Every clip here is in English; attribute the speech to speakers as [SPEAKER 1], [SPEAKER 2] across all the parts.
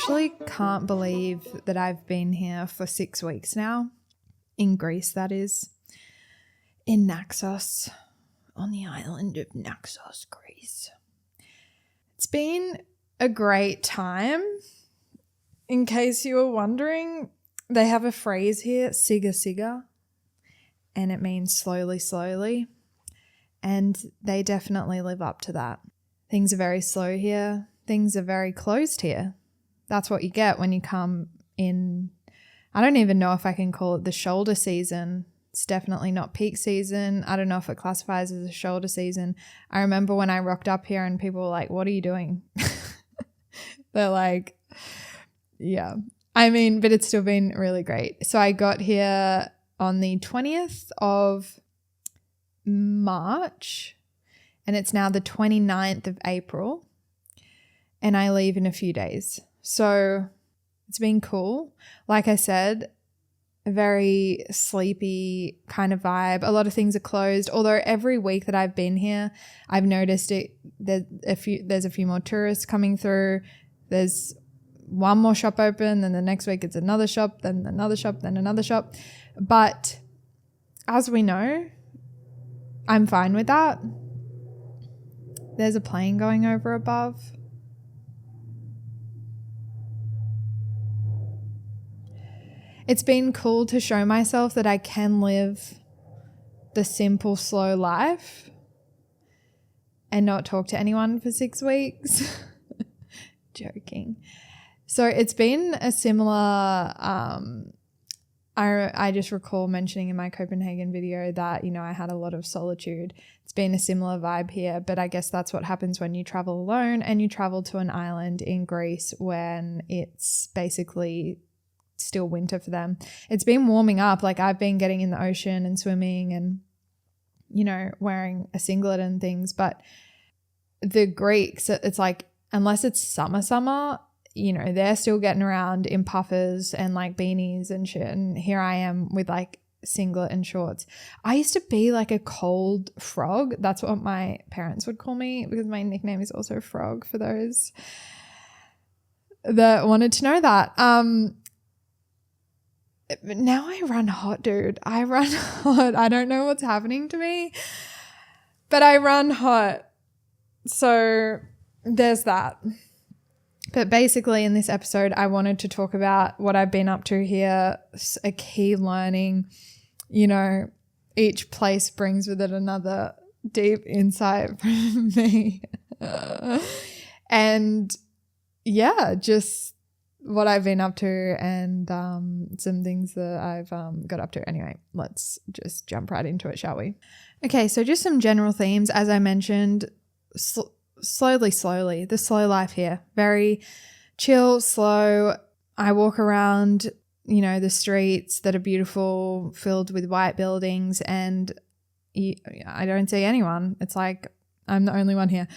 [SPEAKER 1] actually can't believe that I've been here for 6 weeks now. In Greece, that is. In Naxos, on the island of Naxos, Greece. It's been a great time. In case you were wondering, they have a phrase here, siga siga, and it means slowly, slowly. And they definitely live up to that. Things are very slow here. Things are very closed here. That's what you get when you come in. I don't even know if I can call it the shoulder season. It's definitely not peak season. I don't know if it classifies as a shoulder season. I remember when I rocked up here and people were like, what are you doing? They're like, yeah. I mean, but it's still been really great. So I got here on the 20th of March and it's now the 29th of April and I leave in a few days. So it's been cool. Like I said, a very sleepy kind of vibe. A lot of things are closed. Although every week that I've been here, I've noticed it. There's a few more tourists coming through. There's one more shop open, then the next week it's another shop, then another shop, then another shop. But as we know, I'm fine with that. There's a plane going over above. It's been cool to show myself that I can live the simple, slow life and not talk to anyone for 6 weeks. Joking. So it's been a similar, I just recall mentioning in my Copenhagen video that, you know, I had a lot of solitude. It's been a similar vibe here, but I guess that's what happens when you travel alone and you travel to an island in Greece when it's basically still winter for them. It's been warming up. Like I've been getting in the ocean and swimming and, you know, wearing a singlet and things. But the Greeks, it's like, unless it's summer, you know, they're still getting around in puffers and like beanies and shit. And here I am with like singlet and shorts. I used to be like a cold frog. That's what my parents would call me because my nickname is also Frog for those that wanted to know that. But now I run hot, dude. I run hot. I don't know what's happening to me, but I run hot. So there's that. But basically in this episode, I wanted to talk about what I've been up to here, a key learning. You know, each place brings with it another deep insight from me. And yeah, just what I've been up to and some things that I've got up to. Anyway, let's just jump right into it, shall we? Okay, so just some general themes. As I mentioned, slowly, the slow life here. Very chill, slow. I walk around, you know, the streets that are beautiful, filled with white buildings, and I don't see anyone. It's like I'm the only one here.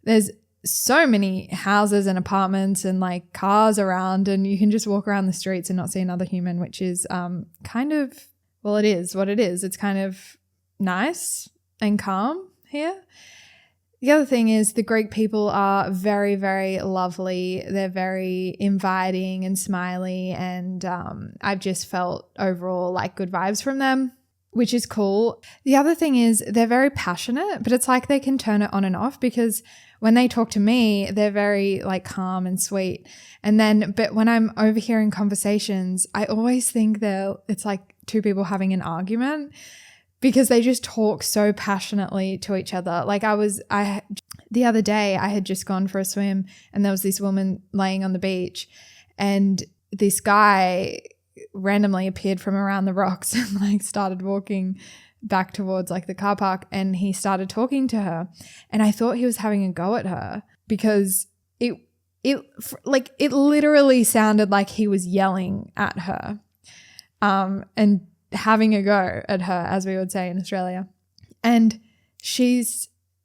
[SPEAKER 1] There's so many houses and apartments and like cars around, and you can just walk around the streets and not see another human, which is kind of, well, it is what it is. It's kind of nice and calm here. The other thing is the Greek people are very, very lovely. They're very inviting and smiley, and I've just felt overall like good vibes from them, which is cool. The other thing is they're very passionate, but it's like they can turn it on and off because when they talk to me, they're very like calm and sweet. And then, but when I'm overhearing conversations, I always think it's like two people having an argument because they just talk so passionately to each other. Like the other day I had just gone for a swim and there was this woman laying on the beach and this guy randomly appeared from around the rocks and like started walking back towards like the car park, and he started talking to her, and I thought he was having a go at her because it literally sounded like he was yelling at her and having a go at her, as we would say in Australia. And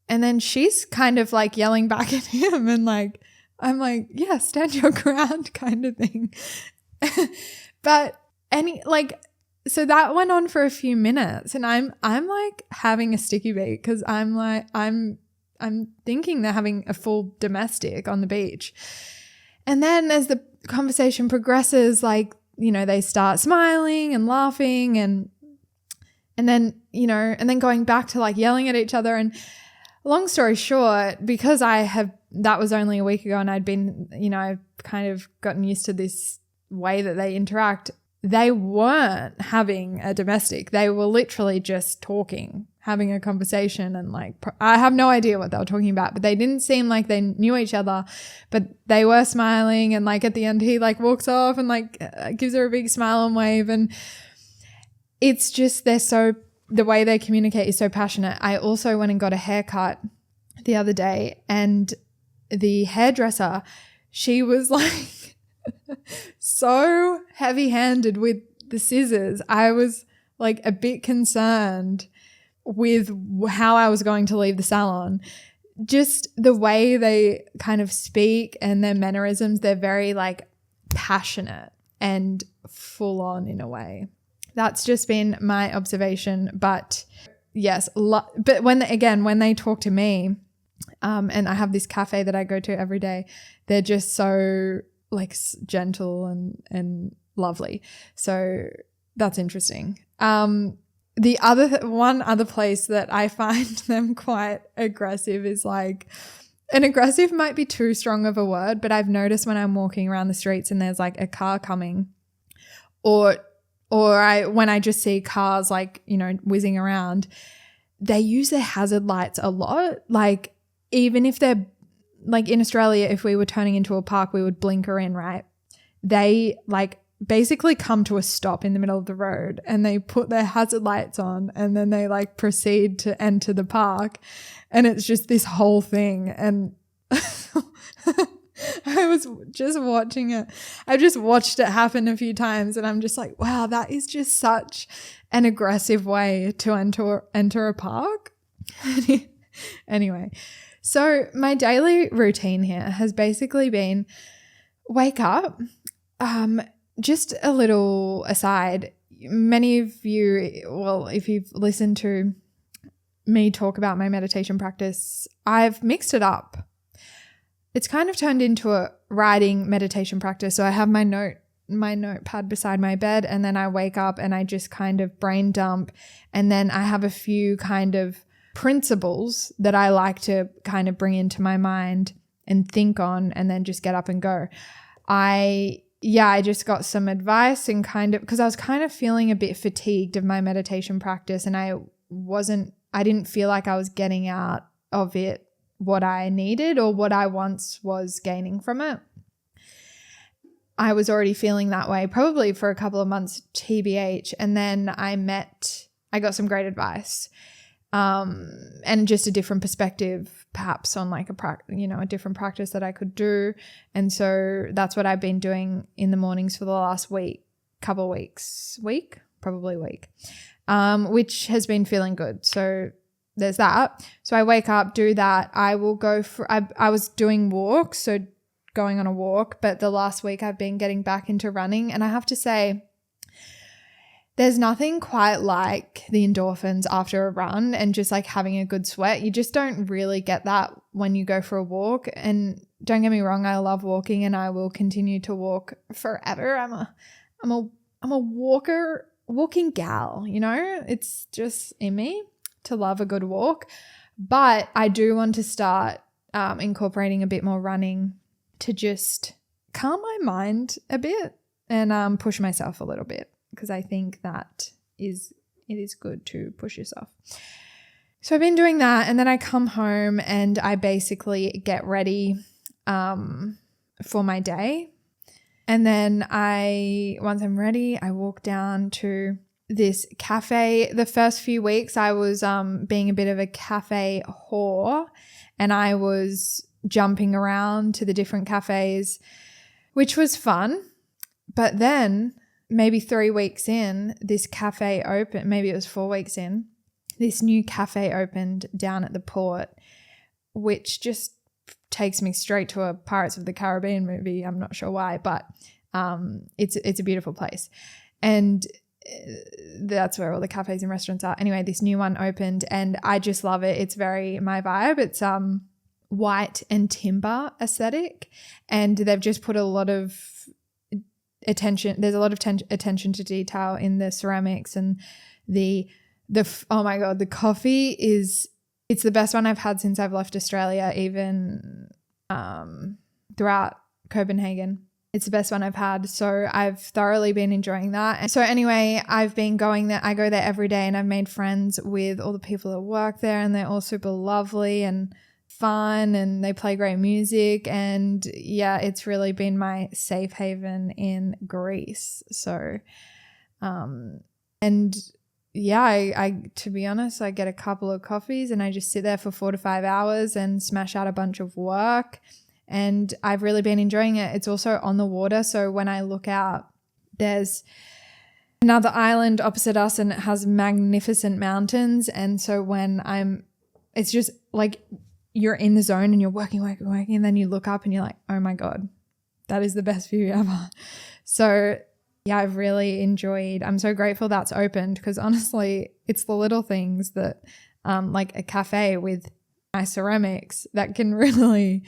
[SPEAKER 1] then she's kind of like yelling back at him, and like I'm like, yeah, stand your ground kind of thing. But so that went on for a few minutes, and I'm like having a sticky beat because I'm like I'm thinking they're having a full domestic on the beach. And then as the conversation progresses, like, you know, they start smiling and laughing and then, you know, and then going back to like yelling at each other. And long story short, because that was only a week ago and I'd been, you know, I've kind of gotten used to this way that they interact. They weren't having a domestic. They were literally just talking, having a conversation, and like, I have no idea what they were talking about, but they didn't seem like they knew each other, but they were smiling. And like at the end, he like walks off and like gives her a big smile and wave. And it's just, the way they communicate is so passionate. I also went and got a haircut the other day, and the hairdresser, she was like so heavy-handed with the scissors. I was like a bit concerned with how I was going to leave the salon. Just the way they kind of speak and their mannerisms, they're very like passionate and full on in a way. That's just been my observation. But yes, but when they talk to me, and I have this cafe that I go to every day, they're just so like gentle and lovely. So that's interesting. The one other place that I find them quite aggressive is like, and aggressive might be too strong of a word, but I've noticed when I'm walking around the streets and there's like a car coming, or when I just see cars like, you know, whizzing around, they use their hazard lights a lot. Like, even if they're like in Australia, if we were turning into a park, we would blinker in, right? They like basically come to a stop in the middle of the road and they put their hazard lights on, and then they like proceed to enter the park. And it's just this whole thing. And I was just watching it. I just watched it happen a few times, and I'm just like, wow, that is just such an aggressive way to enter a park. Anyway, so my daily routine here has basically been wake up. Just a little aside, many of you, well, if you've listened to me talk about my meditation practice, I've mixed it up. It's kind of turned into a writing meditation practice. So I have my notepad beside my bed, and then I wake up and I just kind of brain dump, and then I have a few kind of principles that I like to kind of bring into my mind and think on, and then just get up and go. I just got some advice, and kind of, because I was kind of feeling a bit fatigued of my meditation practice, and I didn't feel like I was getting out of it what I needed or what I once was gaining from it. I was already feeling that way probably for a couple of months, TBH. And then I got some great advice, and just a different perspective perhaps on like a different practice that I could do. And so that's what I've been doing in the mornings for the last week, which has been feeling good. So there's that. So I wake up, do that. I will go I was doing walks, so going on a walk, but the last week I've been getting back into running, and I have to say there's nothing quite like the endorphins after a run and just like having a good sweat. You just don't really get that when you go for a walk. And don't get me wrong, I love walking and I will continue to walk forever. I'm a walking gal, you know? It's just in me to love a good walk. But I do want to start incorporating a bit more running to just calm my mind a bit and push myself a little bit, because I think that it is good to push yourself. So I've been doing that, and then I come home and I basically get ready for my day. And then once I'm ready, I walk down to this cafe. The first few weeks I was being a bit of a cafe whore, and I was jumping around to the different cafes, which was fun. But then maybe 3 weeks in, this cafe opened, maybe it was 4 weeks in, this new cafe opened down at the port, which just takes me straight to a Pirates of the Caribbean movie. I'm not sure why, but it's a beautiful place. And that's where all the cafes and restaurants are. Anyway, this new one opened and I just love it. It's very my vibe. It's white and timber aesthetic, and they've just put a lot of attention. There's a lot of attention to detail in the ceramics, and oh my God, the coffee it's the best one I've had since I've left Australia, even throughout Copenhagen. It's the best one I've had. So I've thoroughly been enjoying that. And so anyway, I've been going there. I go there every day, and I've made friends with all the people that work there, and they're all super lovely and fun, and they play great music. And yeah, it's really been my safe haven in Greece. So, and yeah, I to be honest, I get a couple of coffees and I just sit there for 4 to 5 hours and smash out a bunch of work. And I've really been enjoying it. It's also on the water. So when I look out, there's another island opposite us, and it has magnificent mountains. And so it's just like you're in the zone and you're working. And then you look up and you're like, oh my God, that is the best view ever. So yeah, I've really enjoyed, I'm so grateful that's opened, because honestly, it's the little things that like a cafe with nice ceramics that can really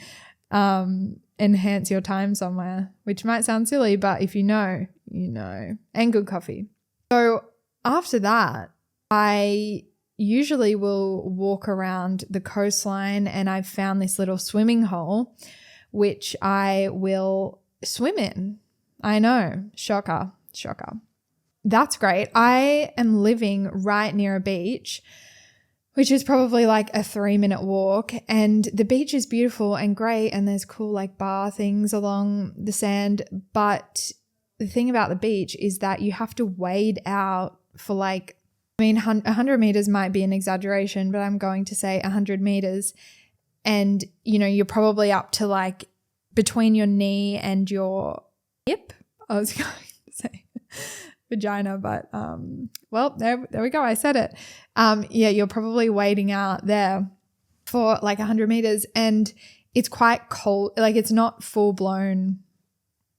[SPEAKER 1] enhance your time somewhere, which might sound silly, but if you know, you know, and good coffee. So after that, I usually will walk around the coastline, and I've found this little swimming hole, which I will swim in. I know, shocker. That's great. I am living right near a beach, which is probably like a 3-minute walk, and the beach is beautiful and great, and there's cool like bar things along the sand. But the thing about the beach is that you have to wade out for 100 meters might be an exaggeration, but I'm going to say 100 meters. And, you know, you're probably up to like between your knee and your hip. I was going to say vagina, but well, there we go. I said it. Yeah, you're probably wading out there for like 100 meters, and it's quite cold. Like, it's not full blown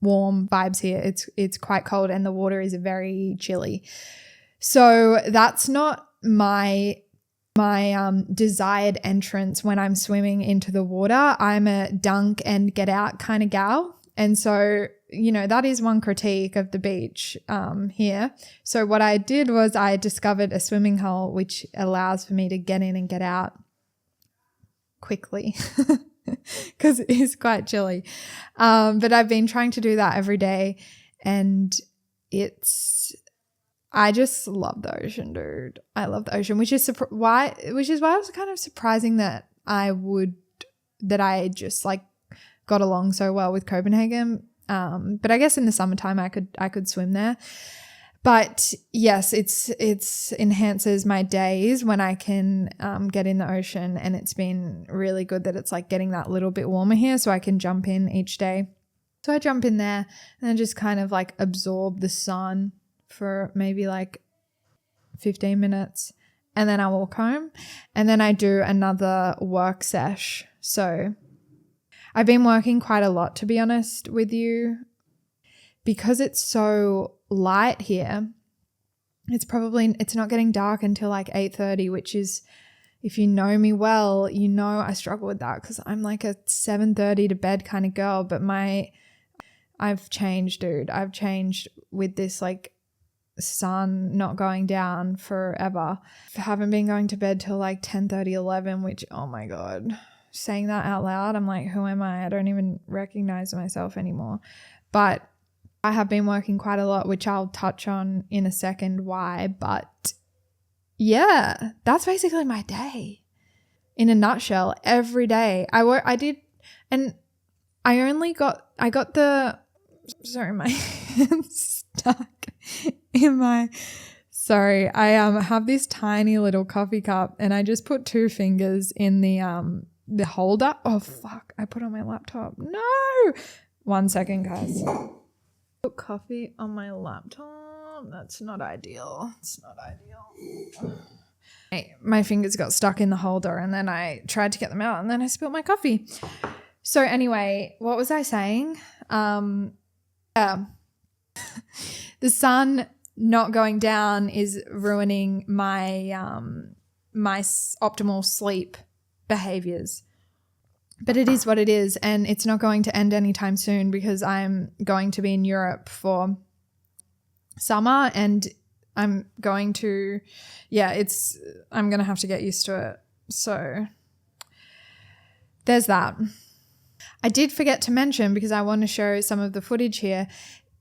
[SPEAKER 1] warm vibes here. It's quite cold, and the water is very chilly. So that's not my desired entrance when I'm swimming into the water. I'm a dunk and get out kind of gal. And so, you know, that is one critique of the beach here. So what I did was I discovered a swimming hole which allows for me to get in and get out quickly because it is quite chilly. But I've been trying to do that every day, and I just love the ocean, dude. I love the ocean, which is why it was kind of surprising that I just like got along so well with Copenhagen. But I guess in the summertime I could swim there. But yes, it's enhances my days when I can get in the ocean, and it's been really good that it's like getting that little bit warmer here, so I can jump in each day. So I jump in there and then just kind of like absorb the sun for maybe like 15 minutes, and then I walk home, and then I do another work sesh. So I've been working quite a lot, to be honest with you, because it's so light here. It's not getting dark until like 8:30, which is, if you know me well, you know I struggle with that because I'm like a 7:30 to bed kind of girl. But I've changed, dude. I've changed with this like sun not going down forever. I haven't been going to bed till like 10:30, 11, which, oh my God, saying that out loud, I'm like, who am I? I don't even recognize myself anymore. But I have been working quite a lot, which I'll touch on in a second why. But yeah, that's basically my day in a nutshell. Every day I did, and I got sorry, my hand's stuck in my, sorry, I have this tiny little coffee cup, and I just put 2 fingers in the holder. Oh fuck, I put on my laptop. No, 1 second, guys. Put coffee on my laptop. That's not ideal. It's not ideal. My fingers got stuck in the holder, and then I tried to get them out, and then I spilled my coffee. So anyway, what was I saying? Yeah. The sun not going down is ruining my my optimal sleep behaviors. But it is what it is, and it's not going to end anytime soon because I'm going to be in Europe for summer, and I'm going to have to get used to it. So there's that. I did forget to mention, because I want to show some of the footage here,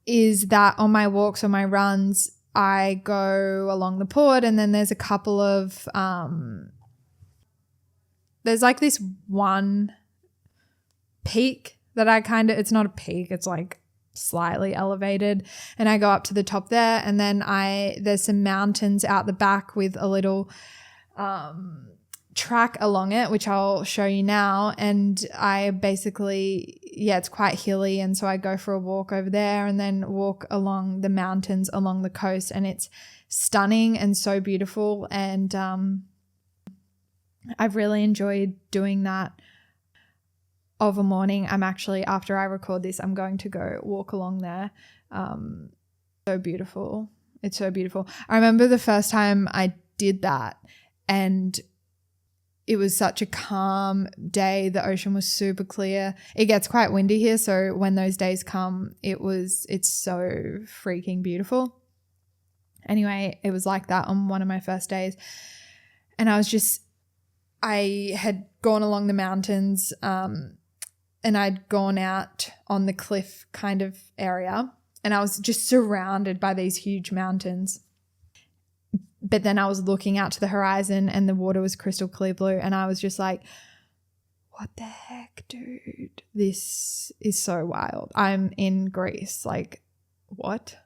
[SPEAKER 1] is that on my walks or my runs, I go along the port, and then there's a couple of there's like this one peak that it's not a peak, it's like slightly elevated, and I go up to the top there, and then there's some mountains out the back with a little track along it, which I'll show you now. And I basically, it's quite hilly, and so I go for a walk over there and then walk along the mountains along the coast, and it's stunning and so beautiful. And I've really enjoyed doing that of a morning. After I record this, I'm going to go walk along there. So beautiful. It's so beautiful. I remember the first time I did that, and it was such a calm day. The ocean was super clear. It gets quite windy here, so when those days come, it's so freaking beautiful. Anyway, it was like that on one of my first days. And I had gone along the mountains, and I'd gone out on the cliff kind of area, and I was just surrounded by these huge mountains. But then I was looking out to the horizon, and the water was crystal clear blue, and I was just like, what the heck, dude? This is so wild. I'm in Greece. Like, what?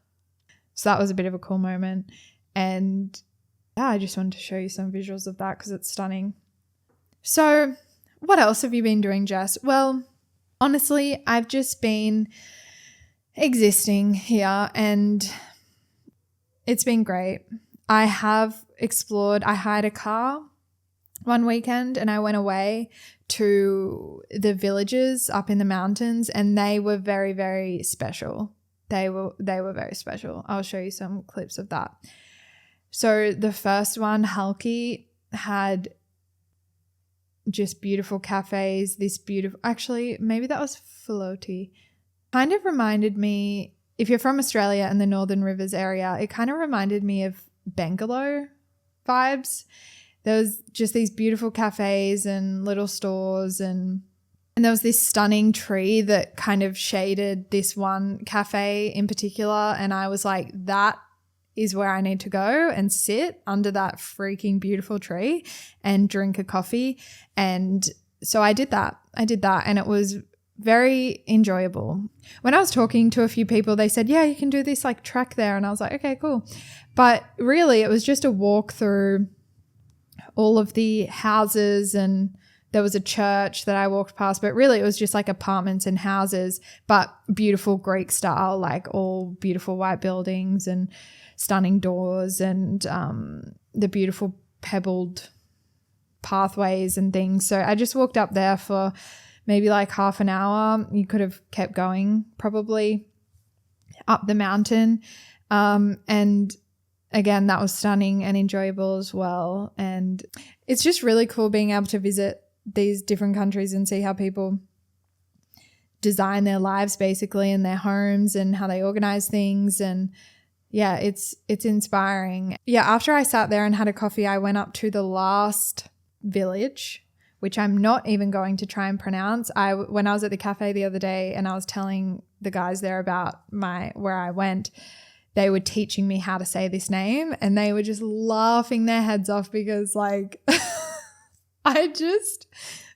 [SPEAKER 1] So that was a bit of a cool moment. And yeah, I just wanted to show you some visuals of that because it's stunning. So what else have you been doing, Jess? Well, honestly, I've just been existing here, and it's been great. I have explored. I hired a car one weekend, and I went away to the villages up in the mountains, and they were very, very special. They were very special. I'll show you some clips of that. So the first one, Halki, had just beautiful cafes, actually, maybe that was Floaty. Kind of reminded me, if you're from Australia and the Northern Rivers area, it kind of reminded me of Bangalow vibes. There was just these beautiful cafes and little stores, and there was this stunning tree that kind of shaded this one cafe in particular, and I was like, that is where I need to go and sit under that freaking beautiful tree and drink a coffee. And so I did that, and it was very enjoyable. When I was talking to a few people, they said, yeah, you can do this like trek there, and I was like, okay, cool. But really it was just a walk through all of the houses, and there was a church that I walked past, but really it was just like apartments and houses, but beautiful Greek style, like all beautiful white buildings and stunning doors, and the beautiful pebbled pathways and things. So I just walked up there for maybe like half an hour. You could have kept going probably up the mountain. And again, that was stunning and enjoyable as well. And it's just really cool being able to visit these different countries and see how people design their lives basically, and their homes, and how they organize things. And yeah, it's inspiring. Yeah, after I sat there and had a coffee, I went up to the last village, which I'm not even going to try and pronounce. When I was at the cafe the other day and I was telling the guys there about where I went, they were teaching me how to say this name, and they were just laughing their heads off because like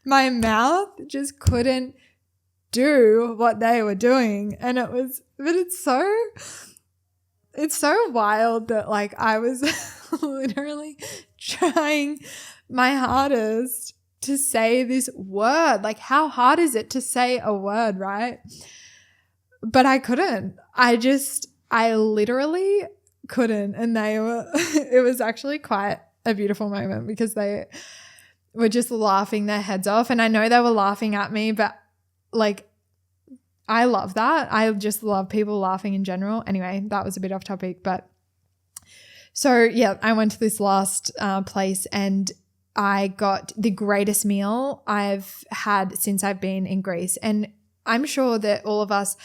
[SPEAKER 1] my mouth just couldn't do what they were doing. And it's so wild that like I was literally trying my hardest to say this word. Like, how hard is it to say a word, right? But I couldn't. I literally couldn't. And it was actually quite a beautiful moment because they were just laughing their heads off. And I know they were laughing at me, but like, I love that. I just love people laughing in general. Anyway, that was a bit off topic, but so yeah, I went to this last place, and I got the greatest meal I've had since I've been in Greece. And I'm sure that all of us,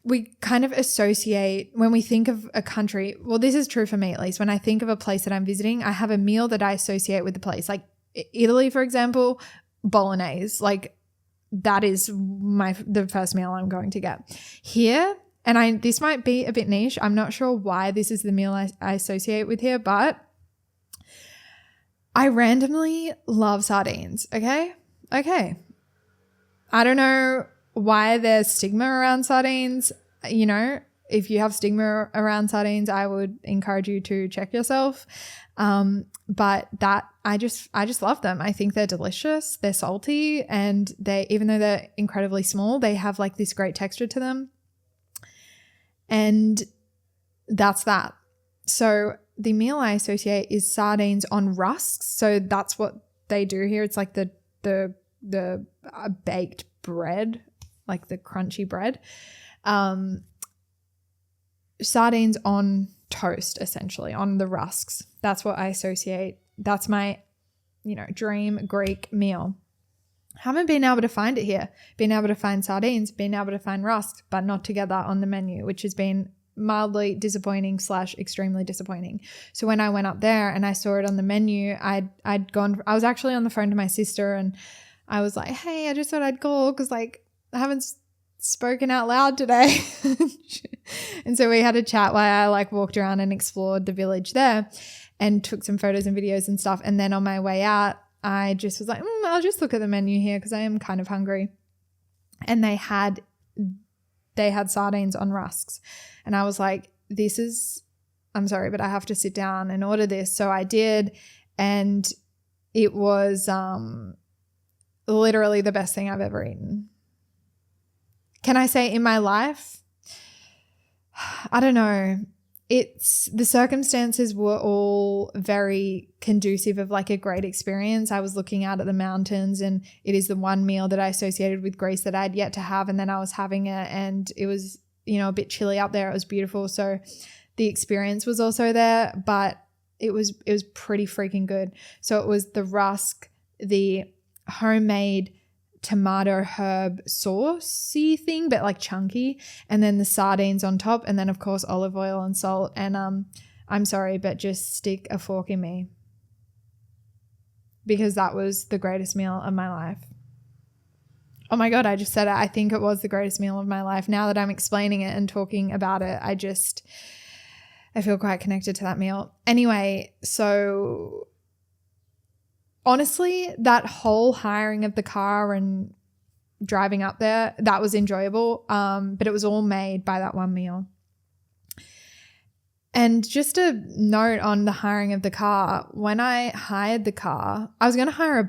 [SPEAKER 1] we kind of associate when we think of a country, well, this is true for me at least, when I think of a place that I'm visiting, I have a meal that I associate with the place. Like Italy, for example, bolognese, like that is the first meal I'm going to get. Here, and this might be a bit niche, I'm not sure why this is the meal I associate with here, but I randomly love sardines, okay? I don't know why there's stigma around sardines. You know, if you have stigma around sardines, I would encourage you to check yourself. But that I just love them. I think they're delicious. They're salty, and even though they're incredibly small, they have like this great texture to them. And that's that. So the meal I associate is sardines on rusks. So that's what they do here. It's like the baked bread, like the crunchy bread. Sardines on toast, essentially, on the rusks. That's what I associate. That's my, dream Greek meal. Haven't been able to find it here. Been able to find sardines, been able to find rusks, but not together on the menu, which has been mildly disappointing / extremely disappointing. So when I went up there and I saw it on the menu, I was actually on the phone to my sister and I was like, hey, I just thought I'd call because like I haven't spoken out loud today. And so we had a chat while I like walked around and explored the village there and took some photos and videos and stuff. And then on my way out, I just was like, I'll just look at the menu here because I am kind of hungry. And they had sardines on rusks. And I was like, I'm sorry, but I have to sit down and order this. So I did. And it was literally the best thing I've ever eaten. Can I say in my life? I don't know. The circumstances were all very conducive of like a great experience. I was looking out at the mountains and it is the one meal that I associated with Greece that I'd yet to have. And then I was having it and it was, a bit chilly up there. It was beautiful. So the experience was also there, but it was pretty freaking good. So it was the rusk, the homemade tomato herb saucey thing, but like chunky, and then the sardines on top, and then of course olive oil and salt. And I'm sorry, but just stick a fork in me because that was the greatest meal of my life. Oh my God, I just said it. I think it was the greatest meal of my life. Now that I'm explaining it and talking about it, I feel quite connected to that meal. Anyway, so honestly, that whole hiring of the car and driving up there, that was enjoyable. But it was all made by that one meal. And just a note on the hiring of the car, when I hired the car, I was going to hire a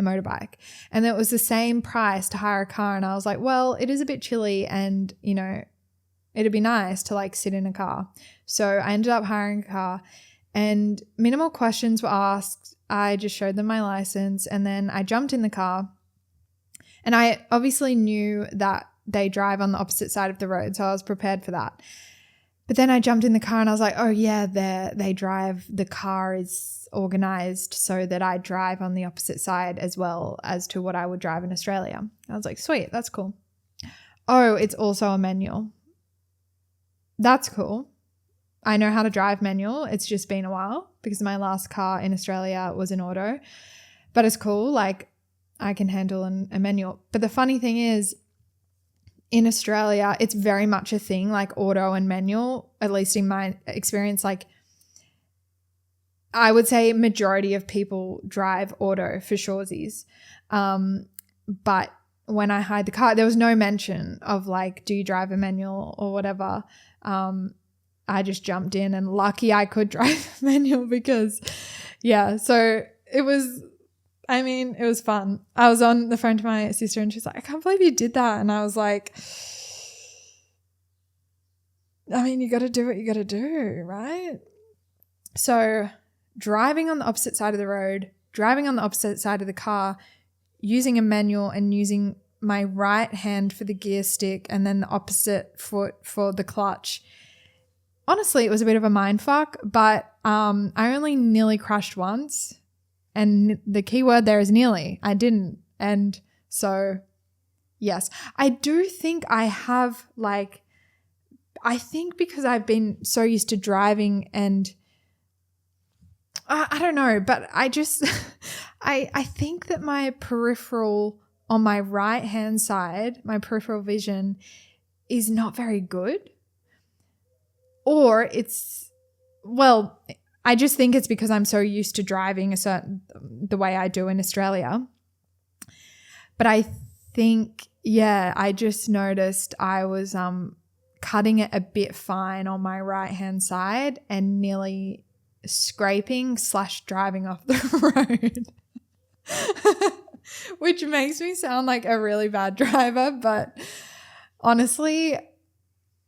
[SPEAKER 1] motorbike, and it was the same price to hire a car. And I was like, well, it is a bit chilly and, it'd be nice to like sit in a car. So I ended up hiring a car and minimal questions were asked. I just showed them my license and then I jumped in the car, and I obviously knew that they drive on the opposite side of the road. So I was prepared for that. But then I jumped in the car and I was like, oh yeah, they drive, the car is organized so that I drive on the opposite side as well as to what I would drive in Australia. I was like, sweet, that's cool. Oh, it's also a manual. That's cool. I know how to drive manual. It's just been a while because my last car in Australia was an auto, but it's cool. Like I can handle a manual. But the funny thing is, in Australia, it's very much a thing, like auto and manual, at least in my experience. Like I would say majority of people drive auto for shoresies. But when I hired the car, there was no mention of like, do you drive a manual or whatever. I just jumped in and lucky I could drive a manual because so it was fun. I was on the phone to my sister and she's like, I can't believe you did that. And I was like, you got to do what you got to do, right? So driving on the opposite side of the road, driving on the opposite side of the car, using a manual and using my right hand for the gear stick and then the opposite foot for the clutch. Honestly, it was a bit of a mind fuck, but I only nearly crashed once. And the key word there is nearly. I didn't. And so, yes, I do think I have I think because I've been so used to driving and I don't know, but I just, I think that my peripheral on my right hand side, my peripheral vision is not very good. Or I just think it's because I'm so used to driving the way I do in Australia. But I think, I just noticed I was cutting it a bit fine on my right hand side and nearly scraping / driving off the road, which makes me sound like a really bad driver. But honestly,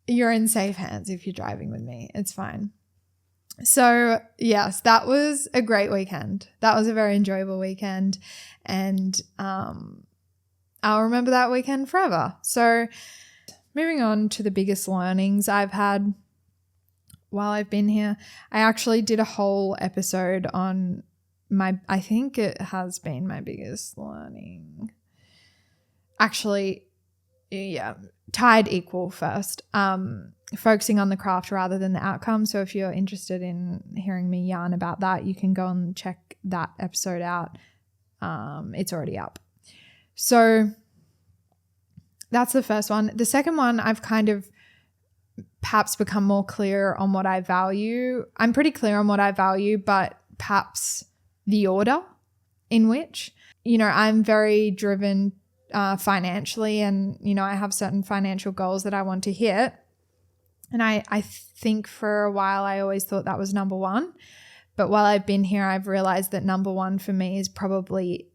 [SPEAKER 1] you're in safe hands if you're driving with me. It's fine. So yes, that was a great weekend. That was a very enjoyable weekend. And I'll remember that weekend forever. So moving on to the biggest learnings I've had while I've been here. I actually did a whole episode on I think it has been my biggest learning. Actually, yeah, tied equal first. Focusing on the craft rather than the outcome. So if you're interested in hearing me yarn about that, you can go and check that episode out. It's already up. So that's the first one. The second one, I've kind of perhaps become more clear on what I value. I'm pretty clear on what I value, but perhaps the order in which, I'm very driven financially, and, I have certain financial goals that I want to hit. And I think for a while I always thought that was number one. But while I've been here, I've realized that number one for me is probably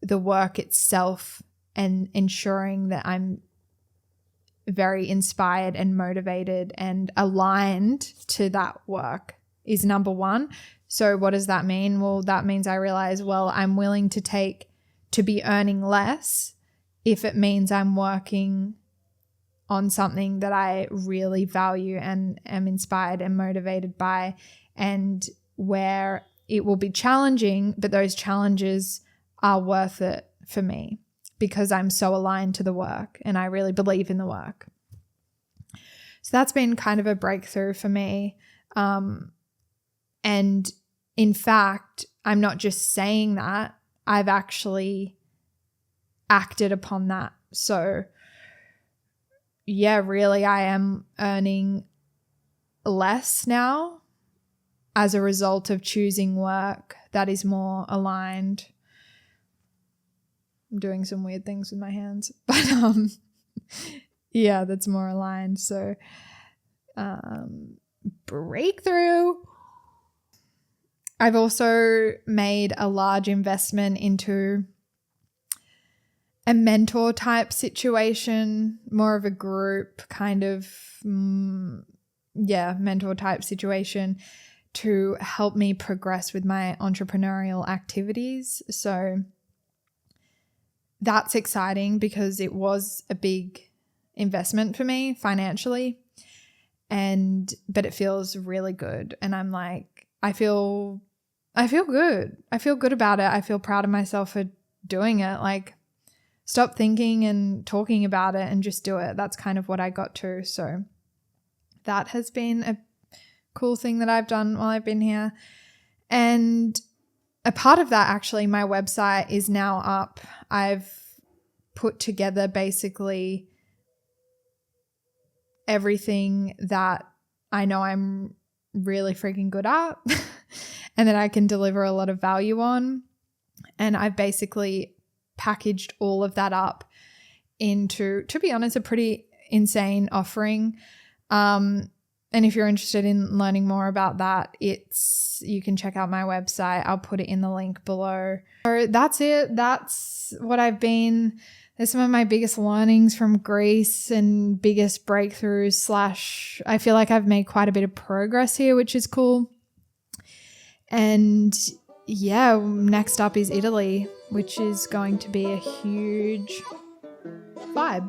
[SPEAKER 1] the work itself and ensuring that I'm very inspired and motivated and aligned to that work is number one. So what does that mean? Well, that means I realize, I'm willing to be earning less if it means I'm working on something that I really value and am inspired and motivated by, and where it will be challenging, but those challenges are worth it for me because I'm so aligned to the work and I really believe in the work. So that's been kind of a breakthrough for me. And in fact, I'm not just saying that, I've actually acted upon that. So yeah, really, I am earning less now as a result of choosing work that is more aligned. I'm doing some weird things with my hands, but yeah, that's more aligned. So breakthrough. I've also made a large investment into a mentor type situation, more of a group kind of, mentor type situation to help me progress with my entrepreneurial activities. So that's exciting because it was a big investment for me financially, but it feels really good. And I'm like, I feel good. I feel good about it. I feel proud of myself for doing it. Like, stop thinking and talking about it and just do it. That's kind of what I got to. So that has been a cool thing that I've done while I've been here. And a part of that, actually, my website is now up. I've put together basically everything that I know I'm really freaking good at and that I can deliver a lot of value on. And I've basically packaged all of that up into, to be honest, a pretty insane offering. And if you're interested in learning more about that, you can check out my website. I'll put it in the link below. So that's it. That's what I've been. There's some of my biggest learnings from Greece and biggest breakthroughs / I feel like I've made quite a bit of progress here, which is cool. And yeah, next up is Italy, which is going to be a huge vibe.